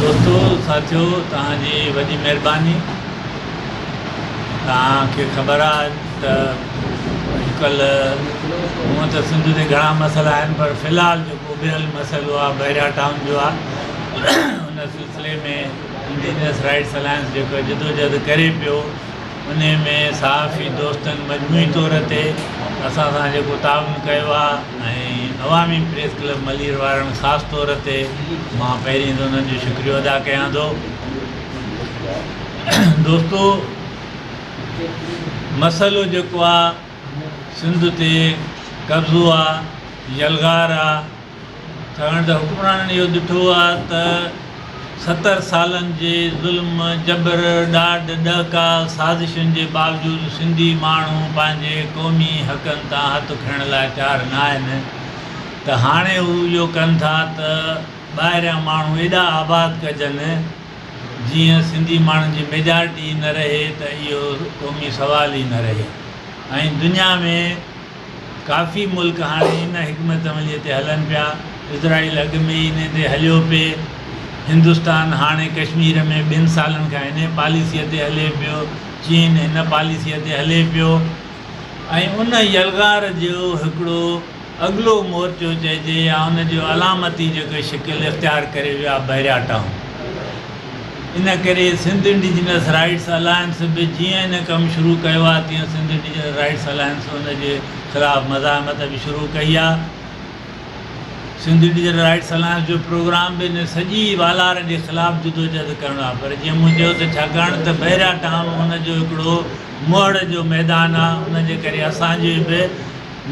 दोस्तों साथियों तव्हांजी वॾी महिरबानी। तव्हांखे ख़बर आहे त अॼुकल्ह हूअं त सिंध ते घणा मसइला आहिनि, पर फ़िलहालु जेको उभिरियल मसइलो आहे बैरिया टाउन जो आहे। उन सिलसिले में इंडिजिनस राइट्स अलायंस जेको जदोजहद करे पियो, उन में सहाफ़ी दोस्तनि मजमूई तौर ते असां सां जेको ताउन कयो आहे ऐं अवामी प्रेस क्लब मलीर वारनि ख़ासि तौर ते मां पहिरीं त उन्हनि जो शुक्रियो अदा कयां थो। दोस्तो, मसइलो जेको आहे सिंध ते कब्ज़ो आहे, यलगार आहे, छाकाणि त हुक्मराननि इहो ॾिठो आहे त 70 सालनि जे ज़ुल्म, जबर, ॾाढ, ॾका, साज़िशुनि जे बावजूदु सिंधी माण्हू पंहिंजे क़ौमी हक़नि तां हथु खणण लाइ तयारु न आहिनि। त हाणे हू इहो कनि था त ॿाहिरियां माण्हू एॾा आबाद कजनि जीअं सिंधी माण्हुनि जी मेजॉरिटी न रहे त इहो क़ौमी सवाल ई न रहे। ऐं दुनिया में काफ़ी मुल्क हाणे इन हिकमत अमलीअ ते हलनि पिया। इज़राइल अॻु में ई इन ते हलियो पिए। हिंदुस्तान हाणे कश्मीर में 2 सालनि खां इन पॉलिसीअ ते हले पियो। चीन हिन पॉलिसीअ ते हले पियो। ऐं उन यलगार जो हिकिड़ो अॻिलो मोर्चो चइजे या उनजो अलामती जेको शिकिल इख़्तियार करे वियो आहे बैरिया टाउन। इन करे सिंध इंडिजिनस राइट्स अलायंस बि जीअं इन कमु शुरू कयो आहे, तीअं सिंध इंडिजिनस राइट्स अलायंस उनजे ख़िलाफ़ु मज़ाहमत बि शुरू कई आहे। सिंध इंडिजिनस राइट्स अलायंस जो प्रोग्राम बि इन सॼी वालार जे ख़िलाफ़ु जदोजहद करणो आहे। पर जीअं मूं चयो त छाकाणि त बैरिया टाउन हुनजो हिकिड़ो मोड़ जो मैदान आहे, उनजे करे असांजे बि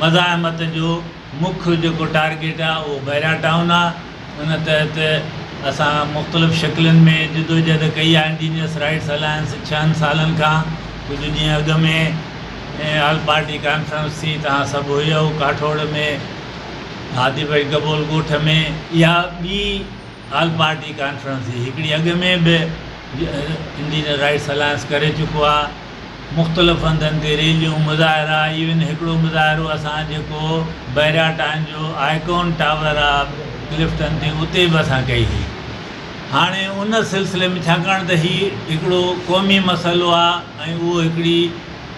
मज़ाहमत जो मुख्य जेको टारगेट आहे उहो बैरिया टाउन आहे। उन तहत असां मुख़्तलिफ़ शकिलुनि में जदोजहद कई आहे। इंडिजिनस राइट्स अलायंस 6 सालनि खां, कुझु ॾींहं अॻु में ऑल पार्टी कॉन्फ्रेंस थी, तव्हां सभु हुयो काठोड़ में, हादी भाई गबोल ॻोठ में। इहा ॿी ऑल पार्टी कॉन्फ्रेंस थी। हिकिड़ी अॻु में बि इंडिजिनस राइट्स अलायंस करे चुको आहे। मुख़्तलिफ़ हंधनि ते रैलियूं, मुज़ाहिरा, इवन हिकिड़ो मुज़ाहिरो असां जेको बैरिया टाउन जो आइकॉन टावर आहे क्लिफ्टन ते, उते बि असां कई हुई। हाणे उन सिलसिले में छाकाणि त हीउ हिकिड़ो क़ौमी मसइलो आहे ऐं उहो हिकिड़ी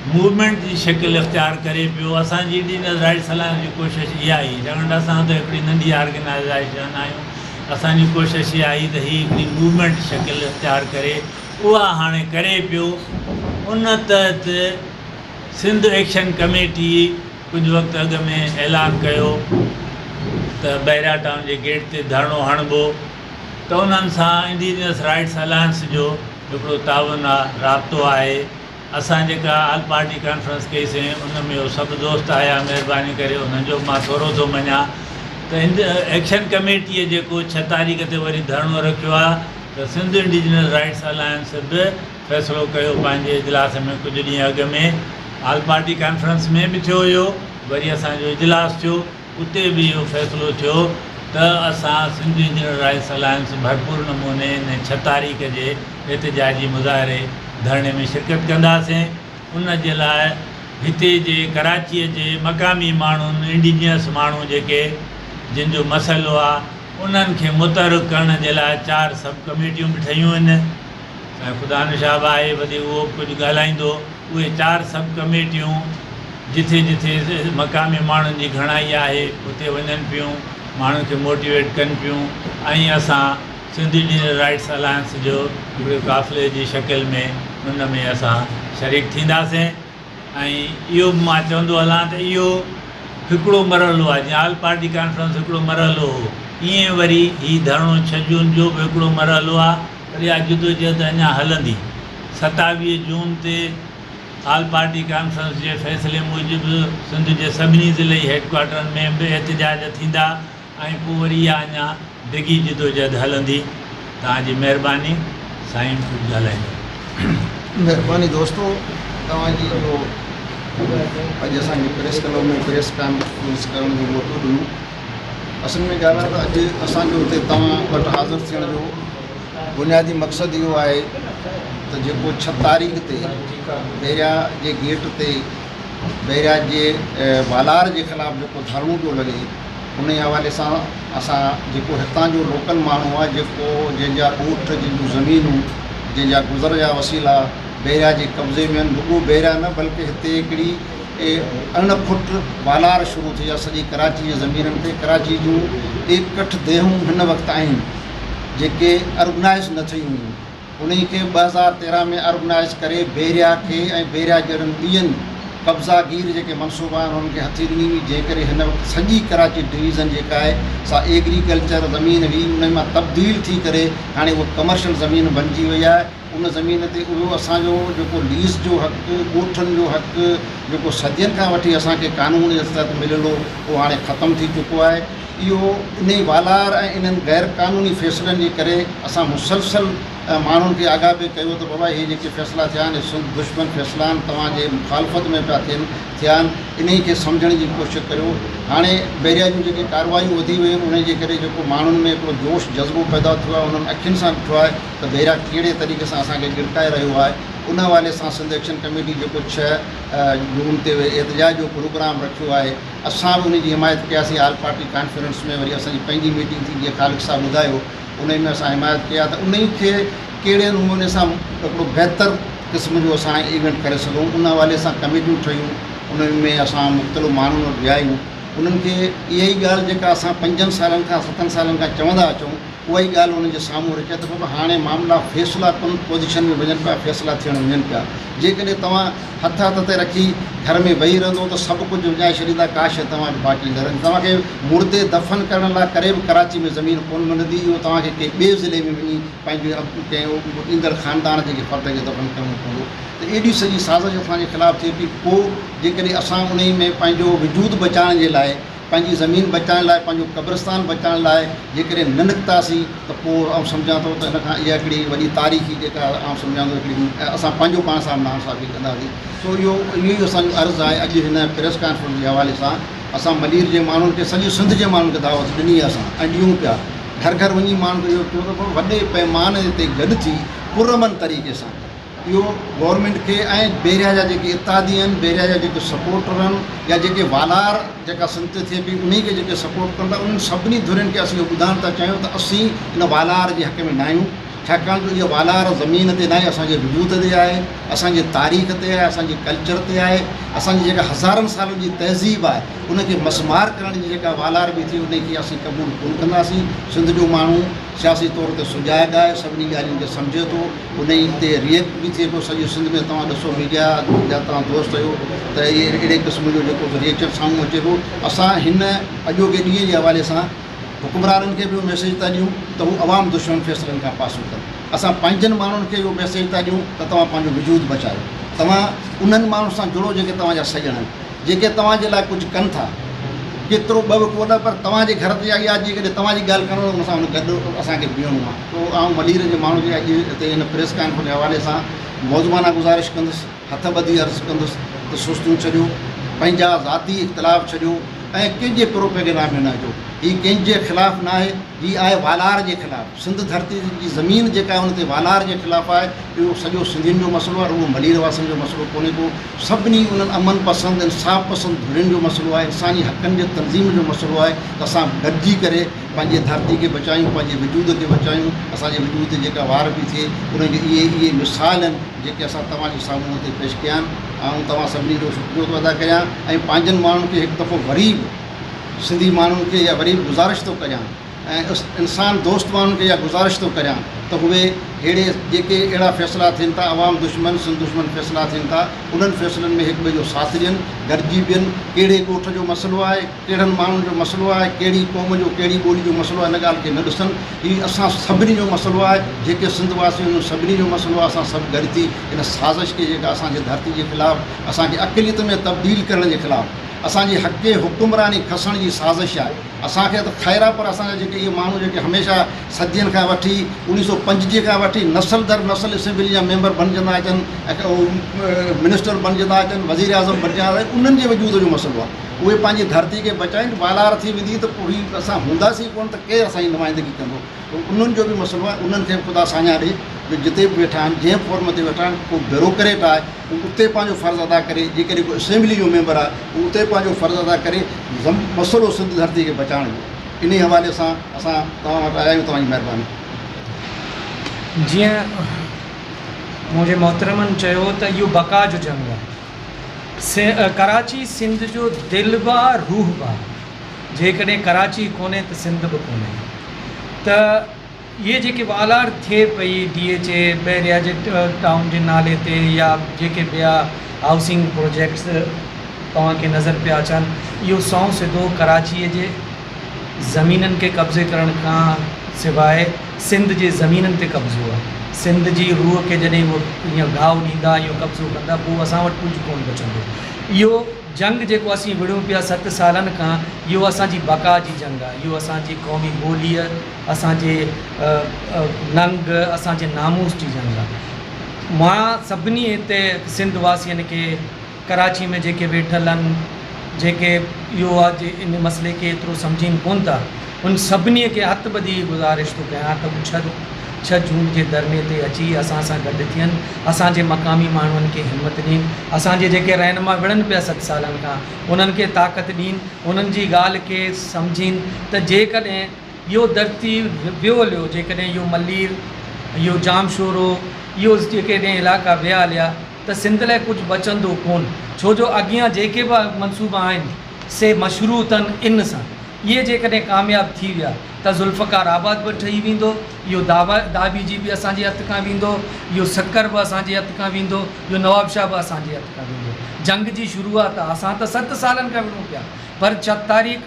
मूवमेंट जी शिकिल इख़्तियार करे पियो। असांजी इंडिजिनस राइट्स अलायंस जी कोशिशि इहा ई, छाकाणि त असां त हिकिड़ी नंढी ऑर्गेनाइज़ेशन आहियूं, असांजी कोशिशि इहा ई त हीअ हिकिड़ी मूवमेंट शिकिल इख़्तियार करे, उहा हाणे करे पियो। उन तहत सिंध एक्शन कमेटी कुझु वक़्तु अॻु में ऐलान कयो त बैरिया टाउन जे गेट ते धरणो हणिबो। त उन्हनि सां इंडिजिनस राइट्स अलायंस जो हिकिड़ो ताउन आहे, राब्तो आहे। असां जेका ऑल पार्टी कॉन्फ्रेंस कईसीं उन में उहे सभु दोस्त आया, महिरबानी करे उन्हनि जो मां थोरो थो मञा त एक्शन कमेटीअ जेको 6 तारीख़ ते वरी धरणो रखियो आहे, त सिंध इंडिजिनस राइट्स अलायंस बि फ़ैसिलो कयो पंहिंजे इजलास में। कुझु ॾींहं अॻु में ऑल पार्टी कॉन्फ्रेंस में बि थियो हुयो, वरी असांजो इजलास थियो, उते बि इहो फ़ैसिलो थियो त असां सिंध इंडिजिनस राइट्स अलायंस भरपूर नमूने इन 6 तारीख़ जे एहतिजाजी मुज़ाहिरे धरणे में शिरकत कंदासीं। उन जे लाइ हिते जे कराचीअ जे मक़ामी माण्हुनि, इंडिजिनस माण्हू जेके जिन जो मसइलो आहे, उन्हनि खे मुतहरिक करण जे लाइ 4 सब कमेटियूं बि ठहियूं आहिनि। ख़ुदा निशाब आहे, वरी उहो कुझु ॻाल्हाईंदो। उहे 4 सब कमेटियूं जिथे जिथे मक़ामी माण्हुनि जी घणाई आहे उते वञनि पियूं, माण्हुनि खे मोटिवेट कनि पियूं। ऐं असां सिंध इंडिजिनस राइट्स अलायंस जो हिकिड़े क़ाफ़िले जी शिकिल में उन में असां शरीक थींदासीं। ऐं इहो बि मां चवंदो हलां त इहो हिकिड़ो मरहलो आहे। जीअं ऑल पार्टी कॉन्फ्रेंस हिकिड़ो मरहलो हो, ईअं वरी हीउ धरणो 6 जून जो बि हिकिड़ो मरहलो आहे। पर इहा जदोजहद अञा हलंदी। 27 जून ते ऑल पार्टी कॉन्फ्रेंस जे फ़ैसिले मूजिबि सिंध जे सभिनी ज़िले हेडक्वार्टरनि में बि एहतिजाज थींदा ऐं पोइ वरी इहा अञा डिघी जदोजहद हलंदी। तव्हांजी महिरबानी। साईं कुझु ॻाल्हाईंदो। महिरबानी दोस्तों, तव्हांजी जो अॼु असांखे प्रेस क्लब में प्रेस कॉन्फ्रेंस करण जो मौक़ो ॾिनो। असल में ॻाल्हि आहे त अॼु असांजो हिते तव्हां वटि हाज़िर थियण जो बुनियादी मक़सदु इहो आहे त जेको 6 तारीख़ ते बैरिया जे गेट ते बैरिया जे वालार जे ख़िलाफ़ु जेको धरणो पियो लॻे, उन हवाले सां असां जेको हितां जो लोकल माण्हू आहे जेको जंहिंजा ॻोठ जंहिंजूं ज़मीनूं जंहिंजा गुज़र जा वसीला बेरिया जे कब्ज़े में आहिनि, रुॻो बेरिया न बल्कि हिते हिकिड़ी 8 फुट वालार शुरू थी आहे सॼी कराची जे ज़मीननि ते। कराची जूं 61 देहूं हिन वक़्तु आहिनि जेके अर्गनाइज़ न थियूं हुयूं, उन्ही खे 2013 में अर्गनाइज़ करे बेरिया खे ऐं बेरिया जहिड़नि ॿियनि कब्ज़ागीर जेके मनसूबा आहिनि उन्हनि खे हथी ॾिनी हुई, जंहिं करे हिन वक़्तु सॼी कराची डिवीज़न जेका आहे सा एग्रीकल्चर ज़मीन हुई उन मां तब्दील थी करे हाणे उहा कमर्शियल ज़मीन बणिजी वई आहे। उन ज़मीन ते उहो असांजो जेको लीज़ जो हक़ु, ॻोठनि जो हक़ु जेको सदियुनि खां वठी असांखे कानून जे तहत मिलियल हो उहो हाणे ख़तमु थी चुको आहे। इहो इन वालार ऐं इन्हनि गैर क़ानूनी फ़ैसिलनि जे करे असां मुसलसल माण्हुनि खे आगाह बि कयो त बाबा इहे जेके फ़ैसिला थिया आहिनि सिंध दुश्मन फ़ैसिला आहिनि, तव्हांजे मुखालफ़त में पिया थिया आहिनि, इन्ही खे सम्झण जी कोशिशि करियो। हाणे बेरिया जूं जेके कार्रवायूं वधी वियूं आहिनि उन जे करे जेको माण्हुनि में हिकिड़ो जोश जज़्बो पैदा थियो आहे, उन्हनि अखियुनि सां ॾिठो आहे त बेरिया कहिड़े तरीक़े सां असांखे गिरकाए रहियो आहे। उन हवाले सां सिंध एक्शन कमेटी जेको 6 जून ते एहतजाज जो प्रोग्राम रखियो आहे, असां बि उन जी हिमायत कयासीं। ऑल पार्टी कॉन्फ्रेंस में वरी असांजी पंहिंजी मीटिंग थी, जीअं ख़ालिद साहब ॿुधायो, उन में असां हिमायत कया त उन खे कहिड़े नमूने सां हिकिड़ो बहितर क़िस्म जो असां इवेंट करे सघूं। उन हवाले सां कमेटियूं ठहियूं, उन में असां मुख़्तलिफ़ माण्हुनि वटि विया आहियूं। उन्हनि खे इहा ई ॻाल्हि जेका असां 5 सालनि खां 7 सालनि खां चवंदा अचूं उहा ई ॻाल्हि उन्हनि जे साम्हूं रखे त बाबा हाणे मामला फ़ैसिला कोन पोज़ीशन में वञनि पिया, फ़ैसिला थियण वञनि पिया। जेकॾहिं तव्हां हथ ते रखी घर में वेही रहंदो त सभु कुझु विञाए छॾींदा, काश तव्हां पार्टी लड़नि। तव्हांखे मुर्दे दफ़न करण लाइ करे बि कराची में ज़मीन कोन मिलंदी, इहो तव्हांखे कंहिं ॿिए ज़िले में वञी पंहिंजे कंहिं ईंदड़ ख़ानदान जेके फ़र्द खे दफ़न करिणो पवंदो। त एॾी सॼी साज़िश असांजे ख़िलाफ़ु थिए थी। पोइ जेकॾहिं असां उन में पंहिंजो वजूद बचाइण जे लाइ, पंहिंजी ज़मीन बचाइण लाइ, पंहिंजो क़ब्रस्तान बचाइण लाइ जेकॾहिं न निकितासीं त पोइ आउं सम्झां थो त इन खां इहा हिकिड़ी वॾी तारीख़ी जेका आउं सम्झां थो हिकिड़ी असां पंहिंजो पाण सां नाइंसाफ़ी कंदासीं। सो इहो ई असांजो अर्ज़ु आहे। अॼु हिन प्रेस कॉन्फ्रेंस जे हवाले सां असां मलीर जे माण्हुनि खे, सॼे सिंध जे माण्हुनि खे दावत ॾिनी आहे असां, ऐं ॾियूं पिया। घर घर वञी माण्हुनि खे इहो चयो त वॾे पैमाने ते गॾु थी पुरअमन तरीक़े सां इहो गवर्नमेंट खे ऐं बेरिया जा जेके इत्तादी आहिनि, बेरिया जा जेके सपोर्टर आहिनि, या जेके वालार जेका संत थिए पई उन्ही खे जेके सपोर्ट कंदा, उन्हनि सभिनी धुरियुनि खे असीं इहो ॿुधाइण था चाहियूं त असीं इन वालार जे हक़ में न आहियूं। छाकाणि त इहा वालार ज़मीन ते न आहे, असांजे वजूद ते आहे, असांजे तारीख़ ते आहे, असांजे कल्चर ते आहे। असांजी जेका हज़ारनि सालनि जी तहज़ीब आहे उनखे मसमार करण जी जेका वालार बि थी उनखे असीं क़बूल कोन कंदासीं। सिंध जो माण्हू सियासी तौर ते सुजाॻ आहे, सभिनी ॻाल्हियुनि खे सम्झे थो, उन ते रिएक्ट बि थिए पियो। सॼे सिंध में तव्हां ॾिसो मीडिया जा तव्हां दोस्त आहियो त इहे अहिड़े क़िस्म जो जेको रिएक्शन साम्हूं अचे पियो। असां हिन अॼोके ॾींहं जे हवाले सां हुकुमराननि खे बि इहो मैसेज था ॾियूं त हू अवाम दुश्मन फ़ैसिलनि खां पासो कनि। असां पंहिंजनि माण्हुनि खे इहो मैसेज था ॾियूं त तव्हां पंहिंजो वजूद बचायो, तव्हां उन्हनि माण्हुनि सां जुड़ो जेके तव्हांजा सॼण आहिनि, जेके तव्हांजे लाइ कुझु कनि था। केतिरो ॿ कोन, पर तव्हांजे घर ते आई आहे, जेकॾहिं तव्हांजी ॻाल्हि करिणो हुन सां गॾु असांखे बीहणो आहे। पोइ आउं मलीर जे माण्हू जे अॼु हिते हिन प्रेस कॉन्फ्रेंस जे हवाले सां मौज़माना गुज़ारिश कंदुसि, हथ ॿधी अर्ज़ु कंदुसि त सुस्तूं छॾियो, पंहिंजा ज़ाती इख़्तिलाफ़ छॾियो ऐं कंहिंजे प्रोपेगेंडा में न अचो। हीअ कंहिंजे ख़िलाफ़ु न आहे, हीअ आहे वालार जे ख़िलाफ़ु। सिंध धरती जी ज़मीन जेका आहे उन ते वालार जे ख़िलाफ़ु आहे। इहो सॼो सिंधियुनि जो मसइलो आहे, उहो मलीर वासियुनि जो मसइलो कोन्हे को। सभिनी उन्हनि अमन पसंदि, इंसाफ़ पसंदि धुरियुनि जो मसइलो आहे, इंसानी हक़नि जे तंज़ीम जो मसइलो आहे त असां गॾिजी करे पंहिंजे धरती खे बचायूं, पंहिंजे वजूद खे बचायूं। असांजे वजूद ते जेका वार बि थिए उनजी इहे मिसाल आहिनि जेके असां तव्हांजे साम्हूं ते पेश कया आहिनि। ऐं तव्हां सभिनी जो शुक्रियो थो अदा कयां ऐं पंहिंजनि माण्हुनि खे हिकु दफ़ो वरी सिंधी माण्हुनि खे या वरी गुज़ारिश थो करियां ऐं इंसान दोस्त माण्हुनि खे इहा गुज़ारिश थो करियां त उहे अहिड़े जेके अहिड़ा फ़ैसिला थियनि था, अवाम दुश्मन सिंध दुश्मन फ़ैसिला थियनि था, उन्हनि फ़ैसिलनि में हिक ॿिए जो साथ ॾियनि, गॾिजी ॿियनि। कहिड़े ॻोठ जो मसइलो आहे, कहिड़नि माण्हुनि जो मसइलो आहे, कहिड़ी क़ौम जो कहिड़ी ॿोली जो मसइलो आहे, इन ॻाल्हि खे न ॾिसनि। हीउ असां सभिनी जो मसइलो आहे, जेके सिंध वासी आहिनि सभिनी जो मसइलो आहे। असां सभु गॾु थी इन साज़िश खे जेका असांजे धरती जे ख़िलाफ़ु, असांखे अक़लियत में तब्दील करण जे ख़िलाफ़ु, असांजी हक़े हुकुमरानी खसण जी साज़िश आहे। असांखे त ख़ैर आहे, पर असांजा जेके इहे माण्हू जेके हमेशह सदियुनि खां वठी 1950 खां वठी नसल दर नसल असेंबली जा मेंबर बणिजंदा अचनि, मिनिस्टर बणिजंदा अचनि, वज़ीर आज़म बणिजंदा अचनि, उन्हनि जे वजूद जो मसइलो आहे। उहे पंहिंजी धरती खे बचाइनि, वालार थी वेंदी त पोइ असां हूंदासीं कोन त केरु असांजी नुमाइंदगी कंदो। उन्हनि जो बि मसइलो आहे, उन्हनि खे ख़ुदा साञा ॾे जिते बि वेठा आहिनि जंहिं फॉर्म ते वेठा आहिनि को ब्यूरोक्रेट आहे उते पंहिंजो फ़र्ज़ु अदा करे, जेकॾहिं को असेंबली जो मेंबर आहे उते पंहिंजो फ़र्ज़ु अदा करे मसइलो सिंध धरती खे बचाइण जो। इन हवाले सां असां तव्हां वटि आया आहियूं। तव्हांजी महिरबानी। जीअं मुंहिंजे मोहतरमनि चयो त इहो बका जो जंग आहे। कराची सिंध जो दिलि बि आहे, रूह बि आहे। जेकॾहिं कराची कोन्हे त सिंध बि कोन्हे। त इहे जेके वालार थिए पई DHA ॿाहिरिया जे टाउन जे नाले ते या जेके ॿिया हाउसिंग प्रोजेक्ट्स तव्हांखे नज़र पिया अचनि, इहो सौ सिधो कराचीअ जे ज़मीननि खे कब्ज़े करण खां सवाइ सिंध जे ज़मीननि ते कब्ज़ो आहे। सिंध जी रूह खे जॾहिं उहो ईअं घाव ॾींदा, इहो कब्ज़ो कंदा, पोइ असां वटि कुझु कोन बचंदो। इहो जंग जेको असीं विड़ूं पिया 7 सालनि खां, इहो असांजी बका जी जंग आहे। इहो असांजी क़ौमी ॿोलीअ, असांजे नंग, असांजे नामूस जी जंग आहे। मां सभिनी हिते सिंध वासियुनि खे, कराची में जेके वेठल आहिनि, जेके इहो आहे इन मसइले खे एतिरो सम्झीनि कोन था, उन सभिनी खे हथ ॿधी गुज़ारिश थो कयां त 6 जून जे धरने ते अची असां सां गॾु थियनि, असांजे मक़ामी माण्हुनि खे हिमत ॾियनि, असांजे जेके रहनुमा विढ़नि पिया 7 सालनि खां उन्हनि खे ताक़त ॾियनि, उन्हनि जी ॻाल्हि खे सम्झनि त जेकॾहिं इहो धरती वियो हलियो, जेकॾहिं इहो मलीर, इहो जामशोरो, इहो जेकॾहिं इलाइक़ा विया हलिया त सिंध लाइ कुझु बचंदो कोन। छो जो अॻियां जेके बि मनसूबा आहिनि से मशरू अथनि इन सां। इहे जेकॾहिं कामयाबु थी विया त ज़ुल्फ़कार आबाद बि ठही वेंदो, इहो दाबी जी बि असांजे हथ खां वेंदो, इहो सक्कर बि असांजे हथ खां वेंदो, इहो नवाबशाह बि असांजे हथ खां वेंदो। जंग जी शुरूआत आहे, असां त 7 सालनि खां विढ़ूं पिया, पर 4 तारीख़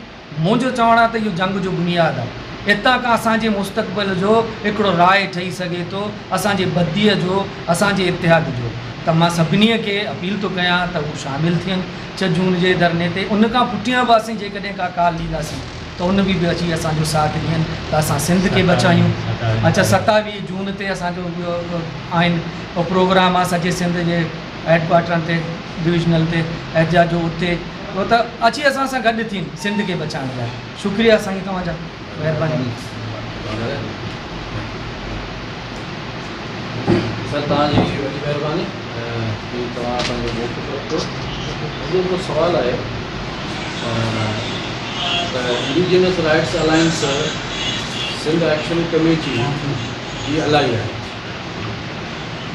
मुंहिंजो चवणु आहे त इहो जंग जो बुनियादु आहे। हितां खां असांजे मुस्तक़बिल जो हिकिड़ो राय ठही सघे थो, असांजे बदीअ जो, असांजे इतिहाद जो। त मां सभिनी खे अपील थो कयां त उहे शामिलु थियनि 6 जून जे धरने ते। उन खां पुठियां बि असीं जेकॾहिं का काल ॾींदासीं त उन बि अची असांजो साथ ॾियनि त असां सिंध खे बचायूं। अच्छा, 27 जून ते असांजो आहिनि प्रोग्राम आहे सॼे सिंध जे हेडक्वार्टरनि ते, डिविजनल ते, एहतियात जो उते, उहो त अची असां सां गॾु थियनि सिंध खे बचाइण लाइ। शुक्रिया साईं तव्हांजा, महिरबानी। सर तव्हांजी वॾी महिरबानी कि तव्हां असांजो मौक़िफ़ रखो। मुंहिंजो सवाल आहे त indigenous rights alliance Sindh action committee जी अलाई आहे,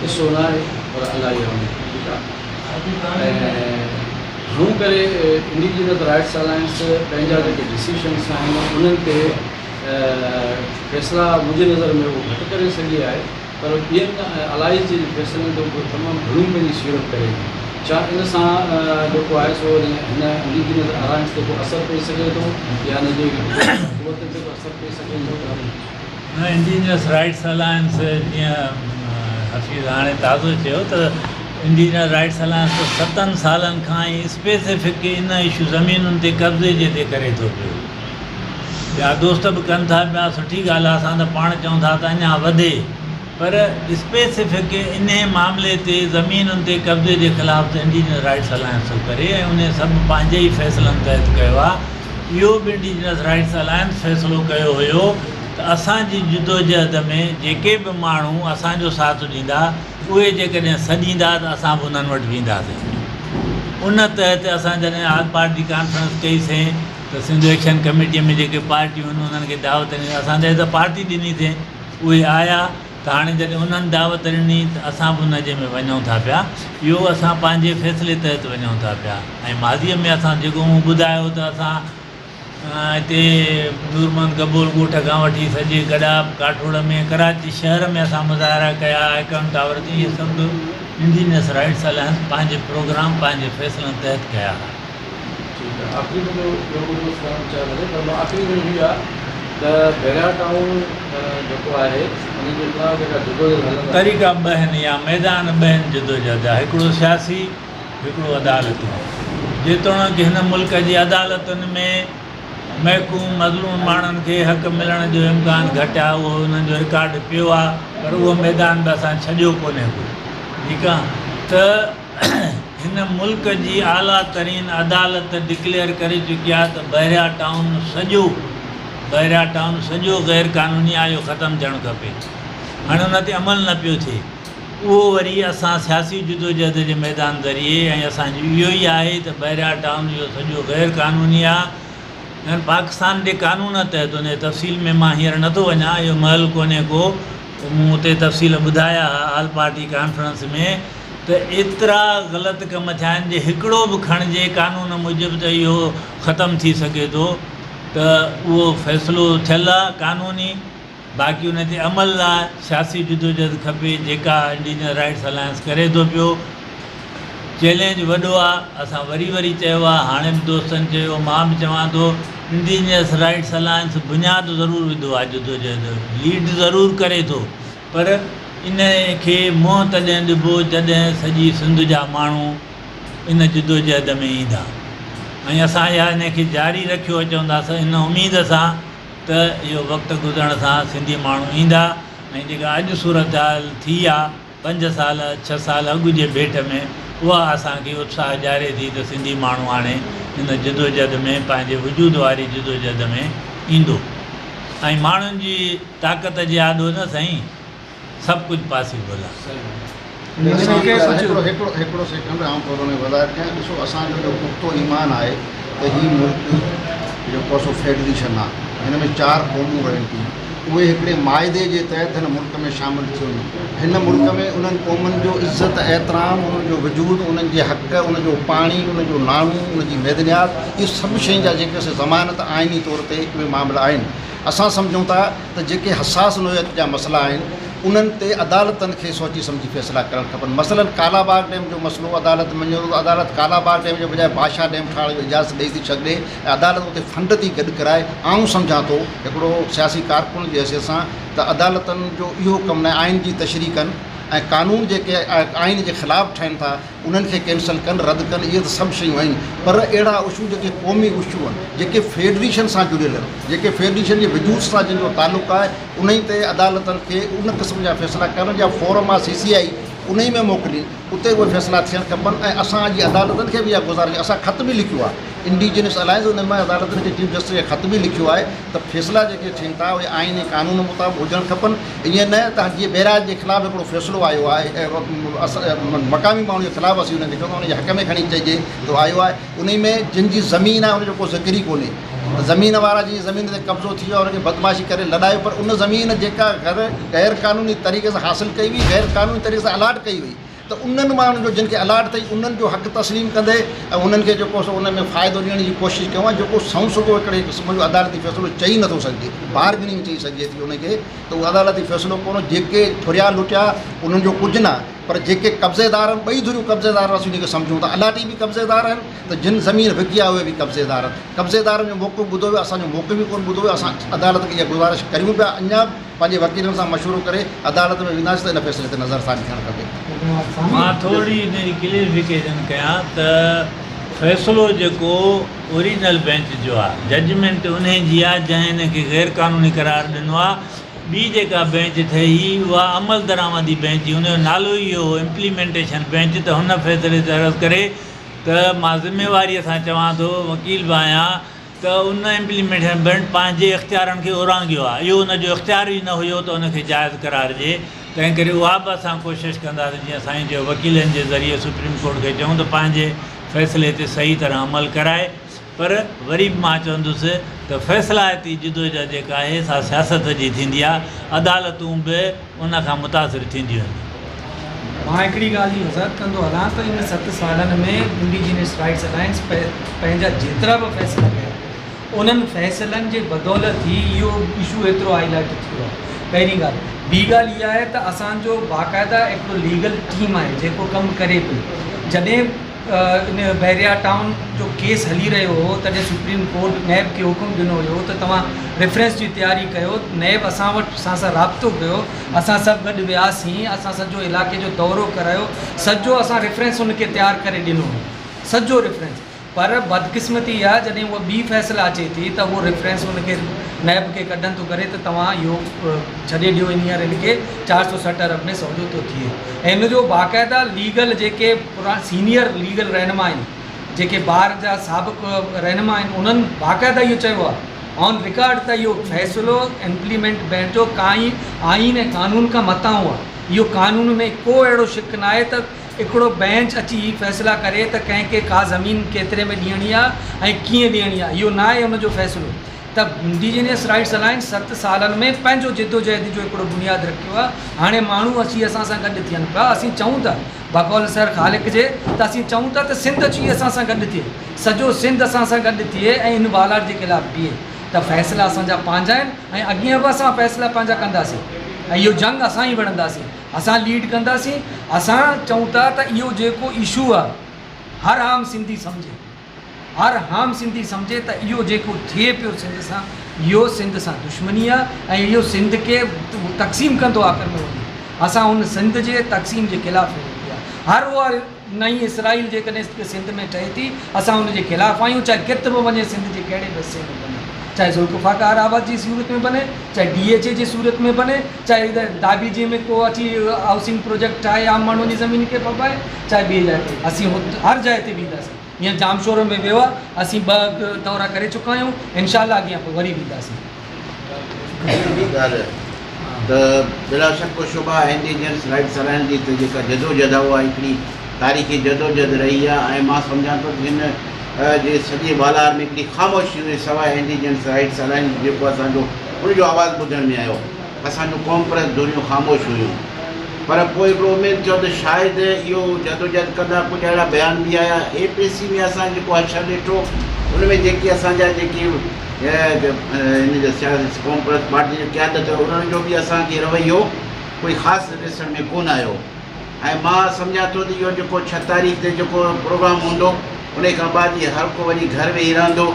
हिसो न आहे पर अलाई आहे, ठीकु आहे। ऐं घणो करे इंडिजिनस राइट्स अलायंस पंहिंजा जेके डिसीशन्स आहिनि उन्हनि ते फ़ैसिला मुंहिंजे नज़र में उहो घटि करे सघी आहे, पर ॿियनि अलाइज़ जे फ़ैसिलनि ते तमामु घणो पंहिंजी सीड़प करे। छा इन सां जेको आहे सो हिन इंडिजिनस अलायंस ते को असरु पई सघे थो या हिन जे क़ुवत ते को असरु पई सघे थो? न, इंडिजिनस राइट्स अलायंस जीअं हफ़ीज़ हाणे ताज़ो चयो त इंडिजिनस राइट्स अलायंस 7 सालनि खां ई स्पेसिफिक इन इशू ज़मीनुनि ते कब्ज़े जे ते करे थो पियो। ॿिया दोस्त बि कनि था पिया, सुठी ॻाल्हि आहे, असां त पाण चऊं था त अञा वधे, पर स्पेसिफिक इन मामले ते ज़मीनुनि ते कब्ज़े जे ख़िलाफ़ु त इंडिजिनस राइट्स अलायंस थो करे ऐं उन सभु पंहिंजे ई फ़ैसिलनि तहत कयो आहे। इहो बि इंडिजिनस राइट्स अलायंस फ़ैसिलो कयो हुयो त असांजी जदोजहद में जेके बि माण्हू असांजो साथ ॾींदा उहे जेकॾहिं सॾींदा त असां बि उन्हनि वटि वेंदासीं। उन तहत असां जॾहिं आल पार्टी कॉन्फ्रेंस कईसीं त सिंध एक्शन कमेटीअ में जेके पार्टियूं आहिनि उन्हनि खे दावत ॾिनी, असां त पार्टी ॾिनीसीं, उहे आया त हाणे जॾहिं उन्हनि दावत ॾिनी त असां बि उनजे में वञूं था पिया। इहो असां पंहिंजे फ़ैसिले तहत वञूं था पिया। ऐं माज़ीअ में असां जेको मूं ॿुधायो त असां हिते नूरमंद गबोल ॻोठ खां वठी सॼे गॾाब काठोड़ में, कराची शहर में असां मुज़ाहिरा कया, एकाउंट टावर ते, इहे सभु इंडिजिनस राइट्स अलायंस पंहिंजे प्रोग्राम पंहिंजे फ़ैसिलनि तहत कया। ठीकु आहे। आख़िरी मुंहिंजो पर आख़िरी में इहो आहे त बैरिया टाउन जेको आहे उनजे ख़िलाफ़ु जेका जदोजहद हलंदी तरीक़ा ॿ आहिनि या मैदान ॿ आहिनि जदोजहद जा, हिकिड़ो सियासी, हिकिड़ो अदालती। जेतोणीकि हिन मुल्क जी अदालतुनि में महकूम मज़लूम माण्हुनि खे हक़ मिलण जो इम्कान घटि आहे, उहो उन्हनि जो रिकॉर्ड पियो आहे, पर उहो मैदान बि असां छॾियो कोन्हे को, ठीकु आहे। त हिन मुल्क जी आला तरीन अदालत डिक्लेयर करे चुकी आहे त बैरिया टाउन सॼो गैर क़ानूनी आहे, इहो ख़तमु थियणु खपे। हाणे उन ते अमल न पियो थिए। उहो वरी असां सियासी जदोजहद जे मैदान ज़रिए ऐं असांजो इहो ई आहे त बहरिया टाउन जो सॼो गैर क़ानूनी आहे ऐं पाकिस्तान जे क़ानून तहत उन तफ़सील में मां हींअर नथो वञा, इहो महल कोन्हे को, मूं हुते तफ़सील ॿुधाया ऑल पार्टी कॉन्फ्रेंस में त एतिरा ग़लति कम थिया आहिनि जे हिकिड़ो बि खणिजे क़ानून मूजिबि त इहो ख़तमु थी सघे थो, त उहो फ़ैसिलो थियल आहे क़ानूनी। बाक़ी उन ते अमल लाइ सियासी जदोजहद खपे जेका इंडिजिनस राइट्स अलायंस करे थो पियो। चैलेंज वॾो आहे, असां वरी वरी चयो आहे, हाणे बि दोस्तनि चयो, मां बि चवां थो, इंडिजिनस राइट्स अलायंस बुनियाद ज़रूरु विधो आहे जदोजहद, लीड ज़रूरु करे थो, पर इन खे मुंहुं तॾहिं ॾिबो जॾहिं सॼी सिंध जा माण्हू इन जदोजहद में ईंदा, ऐं असां इहा इन खे जारी रखियो चवंदासीं इन उमेद सां त इहो वक़्तु गुज़रण सां सिंधी माण्हू ईंदा। ऐं जेका अॼु सूरत हाल थी आहे 5 साल 6 साल अॻु जे भेट में, उहा असांखे उत्साह ॾियारे थी त सिंधी माण्हू हाणे इन जदोजहद में पंहिंजे वजूद वारी जदोजहद में ईंदो। ऐं माण्हुनि जी ताक़त जे आॾो न साईं, सभु कुझु पॉसिबल आहे। हिकिड़ो सेकंड आउं थोरो में वधाए कयां। ॾिसो, असांजो जो पुख़्तो ईमान आहे त हीउ मुल्क जेको सो फेडरेशन आहे, हिन में 4 क़ौमूं रहनि थियूं, उहे हिकिड़े माइदे जे तहत हिन मुल्क में शामिलु थियूं आहिनि। हिन मुल्क में उन्हनि क़ौमुनि जो इज़त एतिराम, उन्हनि जो वजूद, उन्हनि जे हक़, उनजो पाणी, उनजो नाणो, उनजी मैदनियात, इहे सभु शयुनि जा जेके ज़मानत आइनी तौर ते उहे मामला आहिनि। असां सम्झूं था त जेके हसास नोयत जा मसइला आहिनि उन्हनि ते अदालतनि खे सोची सम्झी फ़ैसिला करणु खपनि। मसइलन कालाबाग डैम जो मसइलो अदालत मञियो, अदालत कालाबाग डैम जे बजाए बादशाह डैम ठाहिण जो इजाज़त ॾेई थी छॾे, ऐं अदालत उते फंड थी गॾु कराए। आऊं सम्झां थो हिकिड़ो सियासी कारकुन जे हैसियत सां त अदालतनि जो इहो कमु न आइन जी तशरीह कनि ऐं कानून जेके आइन जे ख़िलाफ़ु ठहनि था उन्हनि खे कैंसिल कनि, रद्द कनि, इहे त सभु शयूं आहिनि। पर अहिड़ा इशू जेके क़ौमी इशू आहिनि, जेके फेडरेशन सां जुड़ियल आहिनि, जेके फेडरेशन जे वजूद सां जिन जो तालुक़ु आहे, उन ते अदालतनि खे उन क़िस्म जा फ़ैसिला करण जा फोरम आहे CCI, उन ई में मोकिली, उते उहे फ़ैसिला थियणु खपनि। ऐं असांजी अदालतनि खे बि इहा गुज़ारिश, असां ख़त बि लिखियो आहे इंडिजिनस अलायंस, उन में अदालतनि खे चीफ जस्टिस खे ख़त बि लिखियो आहे त फ़ैसिला जेके थियनि था उहे आइन ऐं कानून मुताबिक़ हुजणु खपनि। ईअं न त जीअं बैराज जे ख़िलाफ़ु हिकिड़ो फ़ैसिलो आयो आहे, मक़ामी माण्हू जे ख़िलाफ़ु असीं हुनखे चवंदा हुनजे हक़ में खणी चइजे त आयो आहे, उन में जिन जी ज़मीन आहे उनजो को ज़िक्र ई कोन्हे। ज़मीन वारा जी ज़मीन ते कब्ज़ो थी वियो आहे, उनखे बदमाशी करे लॾायो, पर उन ज़मीन जेका गैर क़ानूनी तरीक़े सां हासिलु कई हुई, गैर क़ानूनी तरीक़े सां अलाट कई हुई, त उन्हनि माण्हुनि जो जिन खे अलाट अथई उन्हनि जो हक़ तस्लीम कंदे ऐं उन्हनि खे जेको सो उन में फ़ाइदो ॾियण जी कोशिशि कयूं आहे, जेको संसदो हिकिड़े क़िस्म जो अदालती फ़ैसिलो चई नथो सघिजे, बारगेनिंग चई सघिजे थी उनखे, त उहो अदालती फ़ैसिलो कोन। जेके थुरिया लुटिया उन्हनि जो कुझु न, पर जेके कब्ज़ेदार आहिनि, ॿई धुरियूं कब्ज़ेदार असीं उनखे सम्झूं था। अलाटी बि कब्ज़ेदार आहिनि त जिन ज़मीन विकी आहे उहे बि कब्ज़ेदार आहिनि। कब्ज़ेदारनि जो मौक़ो ॿुधो वियो, असांजो मौक़ो बि कोन ॿुधो वियो। असां अदालत खे इहा गुज़ारिश करियूं पिया, अञा पंहिंजे वकीलनि सां मशवरो करे अदालत में वेंदासीं त इन फ़ैसिले ते नज़रसानी थियणु खपे। मां थोरी इन जी क्लियरिफिकेशन कयां त फ़ैसिलो जेको ओरिजिनल बेंच जो आहे, जजमेंट उन जी आहे जंहिं हिन खे गैर क़ानूनी करार ॾिनो आहे। ॿी जेका बेंच ठही उहा अमल दरामदी बेंच, हुनजो नालो ई हो इम्प्लीमेंटेशन बेंच, त हुन फ़ैसिले ते अर्ज़ु करे त मां ज़िम्मेवारीअ सां चवां थो, वकील बि आहियां, त उन इम्प्लीमेंटेशन बेंच पंहिंजे इख़्तियारनि खे उरांघियो आहे। इहो उनजो इख़्तियार ई न हुयो त उनखे जाइज़ करारिजे, तंहिं करे उहा बि असां कोशिशि कंदासीं जीअं साईं जो वकीलनि जे ज़रिए सुप्रीम कोर्ट खे चऊं त पंहिंजे फ़ैसिले ते सही तरह अमल कराए। पर वरी बि मां चवंदुसि त फ़ैसिलाती जदोजहद जेका आहे सा सियासत जी थींदी आहे, अदालतूं बि उनखां मुतासिर थींदियूं आहिनि। मां हिकिड़ी ॻाल्हि जी वज़ाहत कंदो हलां त इन 7 सालनि में इंडिजिनस राइट्स अलायंस पंहिंजा जेतिरा बि फ़ैसिला कया, उन्हनि फ़ैसिलनि जे बदौलत ई इहो इशू एतिरो हाईलाइट थियो आहे। पहिरीं ॻाल्हि। ॿी ॻाल्हि इहा आहे त असांजो बाक़ाइदा हिकिड़ो लीगल टीम आहे जेको कमु करे पई। जॾहिं इन बहरिया टाउन जो केस हली रहियो हो तॾहिं सुप्रीम कोर्ट नैब खे हुकुम ॾिनो हुयो त तव्हां रेफरेंस जी तयारी कयो। नैब असां वटि असां सां राब्तो कयो, असां सभु गॾु वियासीं, असां सॼो इलाइक़े जो दौरो करायो, सॼो असां रेफरेंस हुनखे तयारु करे ॾिनो हुयो, सॼो रेफरेंस। पर बदकिस्मती आहे जॾहिं उहा ॿी फ़ैसिला अचे थी त उहो रेफरेंस हुनखे नैब खे कढनि थो करे त तव्हां इहो छॾे ॾियो, हींअर हिनखे 460 अरब में सौदो थो थिए। ऐं हिन जो बाक़ाइदा लीगल जेके सीनियर लीगल रहनुमा आहिनि, जेके बार जा साबिक़ रहनुमा आहिनि, उन्हनि बाक़ाइदा इहो चयो आहे ऑन रिकॉर्ड त इहो फ़ैसिलो इम्प्लीमेंट बैंक जो काई आइन ऐं कानून खां मथां हुआ। इहो कानून में को अहिड़ो शिक न आहे त हिकिड़ो बेंच अची ही फ़ैसिला करे त कंहिंखे का ज़मीन केतिरे में ॾियणी आहे ऐं कीअं ॾियणी आहे। इहो न आहे हुनजो फ़ैसिलो। त इंडिजीनियस राइट्स अलायंस 7 सालनि में पंहिंजो जिदोजहद जो हिकिड़ो बुनियादु रखियो आहे। हाणे माण्हू अची असां सां गॾु थियनि पिया। असीं चऊं था बकौल सर ख़ालिक जे त असीं चऊं था त सिंध अची असां सां गॾु थिए, सॼो सिंध असां सां गॾु थिए ऐं इन वालार जे ख़िलाफ़ु बीहे। त फ़ैसिला असांजा पंहिंजा आहिनि ऐं अॻियां बि असां फ़ैसिला पंहिंजा कंदासीं ऐं इहो जंग असां ई विढ़ंदासीं, असां लीड कंदासीं। असां चऊं था त इहो जेको इशू आहे हर आम सिंधी सम्झे, हर आम सिंधी सम्झे त इहो जेको थिए पियो सिंध सां, इहो सिंध सां दुश्मनी आहे ऐं इहो सिंध खे तक़सीम कंदो आख़िर में वञी। असां हुन सिंध जे तक़सीम जे ख़िलाफ़ हर उहा नई इसराइल जेकॾहिं सिंध में ठहे थी असां हुनजे ख़िलाफ़ु आहियूं, चाहे किथे बि वञे सिंध जे कहिड़े बि हिसे में बने, चाहे ज़ुल्फ़ाकार आबाद जी सूरत में बने, चाहे DHA जी सूरत में बने, चाहे इधर दाबीजी में को अची हाउसिंग प्रोजेक्ट ठाहे आम माण्हुनि जी ज़मीन खे पपाए, चाहे ॿिए जाइ ते असीं हर जाइ ते वेंदासीं। हीअं जामशोर में वियो आहे, असीं 2 दौरा करे चुका आहियूं, इनशाला अॻियां पोइ वरी वेंदासीं। त बिला शक शुबा इंडिजीनियस राइट्स अलायंस जी त जेका जदोजहद उहा हिकिड़ी तारीख़ी जदोजहद रही आहे ऐं मां सम्झां थो त हिन जे सॼे बालार में हिकिड़ी ख़ामोशी हुई सवाइ इंडिजीनियस राइट्स अलायंस जेको असांजो उनजो आवाज़ु ॿुधण में आयो। असांजो क़ौम परस्त दुनियूं ख़ामोश हुयूं, पर पोइ हिकिड़ो उमेदु थियो त शायदि इहो जदोजहद कंदा। कुझु अहिड़ा बयान बि आया। APC में असां जेको हशर ॾिठो उन में जेके असांजा जेके हिन जो क़ौम परस्त पार्टी जो क़यादत हुयो उन्हनि जो बि असांखे रवैयो कोई ख़ासि ॾिसण में कोन आयो। ऐं मां सम्झां थो त इहो जेको 6 तारीख़ ते जेको प्रोग्राम हूंदो उन खां बाद इहे हर को वञी घर वेही रहंदो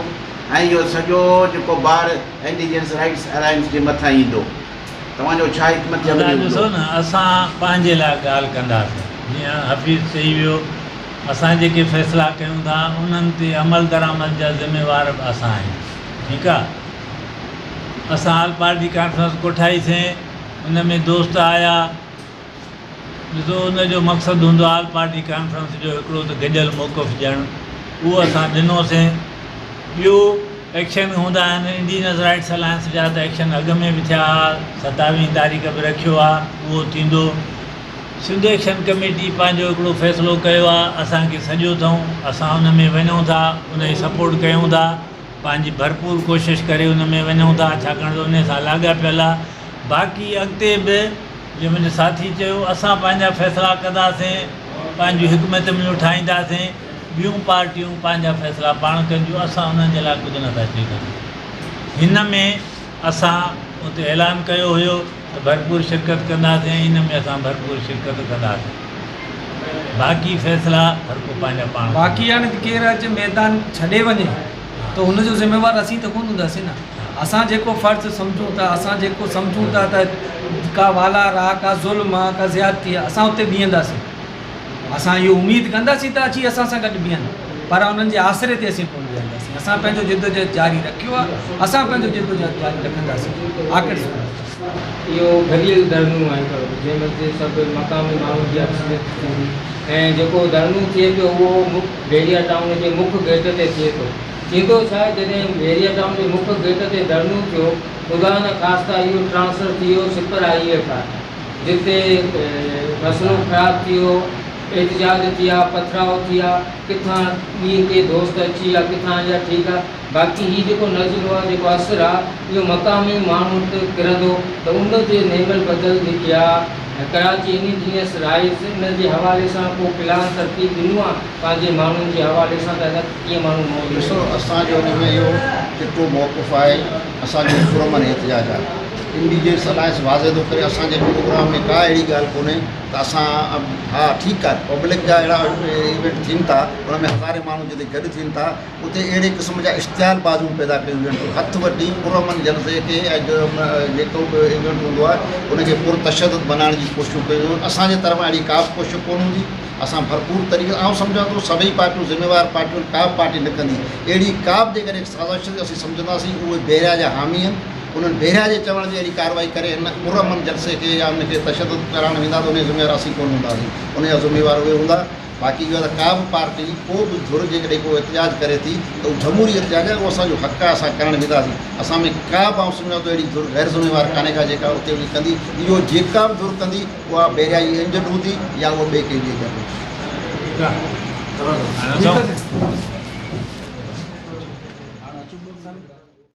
ऐं इहो सॼो जेको ॿार इंडिजीनियस राइट्स अलायंस जे मथां ईंदो। तव्हांजो छा हिकमत ॾिसो न, असां पंहिंजे लाइ ॻाल्हि कंदासीं। जीअं हफ़ीज़ चई वियो, असां जेके फ़ैसिला कयूं था उन्हनि ते अमल दरामद जा ज़िम्मेवार बि असां आहियूं। ठीकु आहे। असां आल पार्टी कॉन्फ्रेंस कोठाईसीं, उन में दोस्त आया। ॾिसो उनजो मक़सदु हूंदो आल पार्टी कॉन्फ्रेंस जो हिकिड़ो त गॾियल मौक़िफ़ ॾियणु, उहो असां ॾिनोसीं। ॿियो एक्शन हूंदा आहिनि इंडिजीनियस राइट्स अलायंस जा, त एक्शन अॻ में बि थिया। 27 तारीख़ बि रखियो आहे, उहो थींदो। सिंध एक्शन कमेटी पंहिंजो हिकिड़ो फ़ैसिलो कयो आहे, असांखे सॼो अथऊं, असां उन में वञूं था, उन जी सपोर्ट कयूं था, पंहिंजी भरपूर कोशिशि करे उन में वञूं था, छाकाणि त उन सां लाॻापियल आहे। बाक़ी अॻिते बि जीअं मुंहिंजे साथी चयो, असां पंहिंजा फ़ैसिला कंदासीं, पंहिंजूं हिकमत मिलियूं ठाहींदासीं, ॿियूं पार्टियूं पंहिंजा फ़ैसिला पाण कंदियूं। असां उन्हनि जे लाइ कुझु नथा चई सघूं। हिन में असां उते ऐलान कयो हुयो त भरपूर शिरकत कंदासीं, इन में असां भरपूर शिरकत कंदासीं। बाक़ी फ़ैसिला हर को पंहिंजा पाण। बाक़ी हाणे केरु अॼु मैदान छॾे वञे त हुनजो ज़िम्मेवार असीं त कोन हूंदासीं न। असां जेको फ़र्ज़ु सम्झूं था, असां जेको सम्झूं था त का वालार आहे, का ज़ुल्म आहे, का ज़्यादती आहे, असां उते बीहंदासीं। असां इहो उमेदु कंदासीं त अची असां सां गॾु बीहनि, पर उन्हनि जे आसिरे ते असीं कोन बीहंदासीं। असां पंहिंजो जिदोजहद जारी रखियो आहे, असां पंहिंजो जिदोजहद जारी रखंदासीं। आख़िर इहो गॾियल धरणियूं आहिनि जंहिंमें ते सभु मक़ामी माण्हुनि जी अक्सरियत थींदी ऐं जेको धरणियूं थिए पियो उहो भेड़िया टाउन जे मुख्य गेट ते थिए थो। थींदो छा आहे, जॾहिं भेड़िया टाउन जे मुख्य गेट ते धरणियूं थियो, ख़ुदा न ख़ास्ता इहो ट्रांसफ़र थी वियो सिपर आईअ खां, जिते मसइलो ख़राबु थी वियो, एहतजाज थिया, पथराव थिया, किथां ॿिए के दोस्त अची विया, किथां जा ठीकु आहे। बाक़ी हीउ जेको नज़रो आहे, जेको असरु आहे, इहो मक़ामी माण्हुनि ते किरंदो। त उन जे नेमल बदल जेकी आहे कराची इंडिजीनियस राइट्स इन जे हवाले सां को प्लान तरतीब ॾिनो आहे पंहिंजे माण्हुनि जे हवाले सां, त कीअं माण्हू ॾिसो असांजो हिन में इहो जेको मौक़िफ़ आहे असांजो पुरमन एहतिजाज आहे। इंडिजीनियस अलायंस वाज़े थो करे असांजे प्रोग्राम में का अहिड़ी ॻाल्हि कोन्हे त असां हा ठीकु आहे पब्लिक जा अहिड़ा इवेंट थियनि था, उन में हज़ारे माण्हू जिते गॾु थियनि था, उते अहिड़े क़िस्म जा इश्तिहार बाज़ू पैदा कयूं वञनि थियूं। हथु वठी पुरमन जलसे खे ऐं जेको बि इवेंट हूंदो आहे उनखे पुरतशदद बनाइण जी कोशिशूं कयूं। असांजे तरफ़ां अहिड़ी का बि कोशिशि कोन हूंदी। असां भरपूर तरीक़े सां सम्झां थो सभई पार्टियूं ज़िम्मेवार पार्टियूं, का बि पार्टी न कंदी अहिड़ी का बि जेकॾहिं साज़िश असीं सम्झंदासीं उहे बेरिया जा हामी आहिनि। उन्हनि बेरिया जे चवण जी अहिड़ी कार्रवाई करे हिन पुरमन जलसे खे या उनखे तशदद कराइण वेंदा त उनजे ज़िम्मेवार असीं कोन हूंदासीं, उनजा ज़िम्मेवार उहे हूंदा बाक़ी जो आहे त का बि पार्टी को बि धुर जेकॾहिं को एतिजाज करे थी त उहो जमहूरी एतिजाज आहे, उहो असांजो हक़ आहे, असां करणु वेंदासीं। असां में का बि आउं सम्झां थो अहिड़ी धुर गैर ज़िम्मेवार कान्हे का जेका उते वञी कंदी। इहो जेका बि धुर कंदी उहा ॿेरिया जी एजेंट हूंदी या उहा ॿिए कंहिंजी एजेंट हूंदी। ठीकु आहे। हाणे असां